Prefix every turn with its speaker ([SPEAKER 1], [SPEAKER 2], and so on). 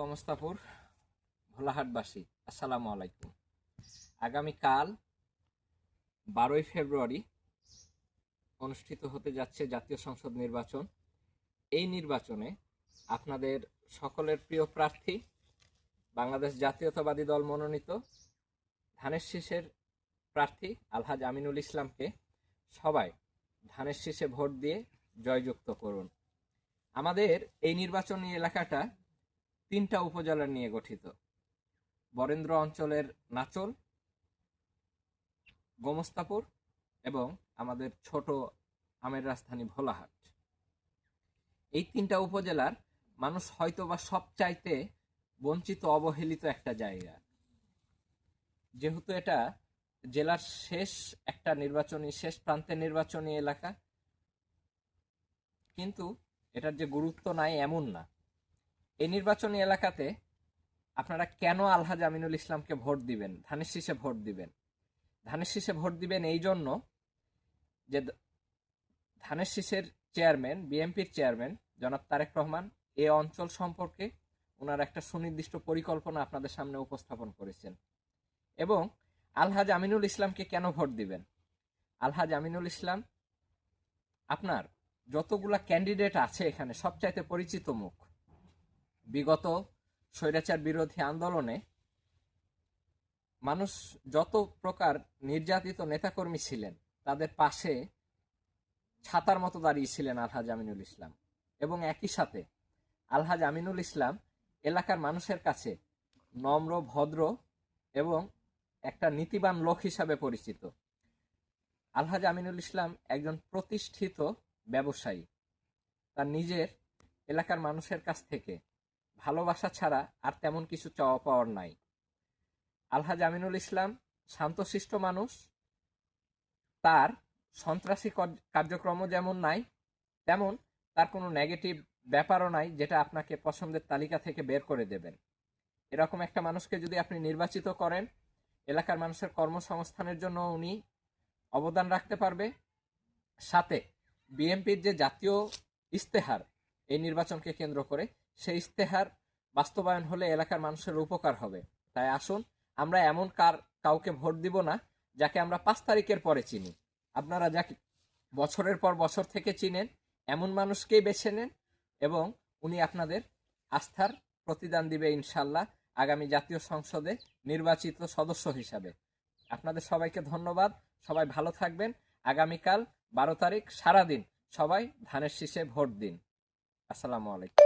[SPEAKER 1] গমস্তাপুর ভোলাহাটবাসী, আসসালামু আলাইকুম। আগামীকাল 12ই ফেব্রুয়ারি অনুষ্ঠিত হতে যাচ্ছে জাতীয় সংসদ নির্বাচন। এই নির্বাচনে আপনাদের সকলের প্রিয় প্রার্থী, বাংলাদেশ জাতীয়তাবাদী দল মনোনীত ধানের শীষের প্রার্থী আলহাজ আমিনুল ইসলামকে সবাই ধানের শীষে ভোট দিয়ে জয়যুক্ত করুন। আমাদের এই নির্বাচনী এলাকাটা 3টা উপজেলা নিয়ে গঠিত। বরেন্দ্র অঞ্চলের নাচল, গোমস্তাপুর এবং আমাদের ছোট আমের রাজধানী ভোলাহাট। এই 3টা উপজেলার মানুষ হয়তোবা সবচাইতে বঞ্চিত, অবহেলিত একটা জায়গা। যেহেতু এটা জেলার শেষ প্রান্তের নির্বাচনী এলাকা, কিন্তু এটার যে গুরুত্ব নাই এমন না। এই নির্বাচনী এলাকাতে আপনারা কেন আলহাজ আমিনুল ইসলামকে ভোট দিবেন, ধানের শীষে ভোট দিবেন? ধানের শীষে ভোট দিবেন এই জন্য যে ধানের শীষের চেয়ারম্যান, বিএনপির চেয়ারম্যান জনাব তারেক রহমান এই অঞ্চল সম্পর্কে ওনার একটা সুনির্দিষ্ট পরিকল্পনা আপনাদের সামনে উপস্থাপন করেছেন। এবং আলহাজ আমিনুল ইসলামকে কেন ভোট দিবেন? আলহাজ আমিনুল ইসলাম আপনার যতগুলা ক্যান্ডিডেট আছে এখানে সবচাইতে পরিচিত মুখ। বিগত স্বৈরাচার বিরোধী আন্দোলনে মানুষ যত প্রকার নির্যাতিত নেতাকর্মী ছিলেন তাদের পাশে ছাতার মতো দাঁড়িয়েছিলেন আলহাজ আমিনুল ইসলাম। এবং একই সাথে আলহাজ আমিনুল ইসলাম এলাকার মানুষের কাছে নম্র, ভদ্র এবং একটা নীতিবান লোক হিসাবে পরিচিত। আলহাজ আমিনুল ইসলাম একজন প্রতিষ্ঠিত ব্যবসায়ী। তার নিজের এলাকার মানুষের কাছ থেকে ভালোবাসা ছাড়া আর তেমন কিছু চাওয়া পাওয়ার নাই। আলহাজ আমিনুল ইসলাম শান্তশিষ্ট মানুষ। তার সন্ত্রাসী কার্যক্রমও যেমন নাই, তেমন তার কোনো নেগেটিভ ব্যাপারও নাই যেটা আপনাকে পছন্দের তালিকা থেকে বের করে দেবেন। এরকম একটা মানুষকে যদি আপনি নির্বাচিত করেন, এলাকার মানুষের কর্মসংস্থানের জন্য উনি অবদান রাখতে পারবে। সাথে বিএনপির যে জাতীয় ইস্তেহার এই নির্বাচনকে কেন্দ্র করে, সেই ইস্তেহার বাস্তবায়ন হলে এলাকার মানুষের উপকার হবে। তাই আসুন, আমরা এমন কাউকে ভোট দিব না যাকে আমরা 5 তারিখের পরে চিনি। আপনারা যাকে বছরের পর বছর থেকে চিনেন এমন মানুষকেই বেছে নেন এবং উনি আপনাদের আস্থার প্রতিদান দিবে ইনশাল্লাহ আগামী জাতীয় সংসদে নির্বাচিত সদস্য হিসাবে। আপনাদের সবাইকে ধন্যবাদ। সবাই ভালো থাকবেন। আগামীকাল 12 তারিখ সারাদিন সবাই ধানের শীষে ভোট দিন। আসসালামু আলাইকুম।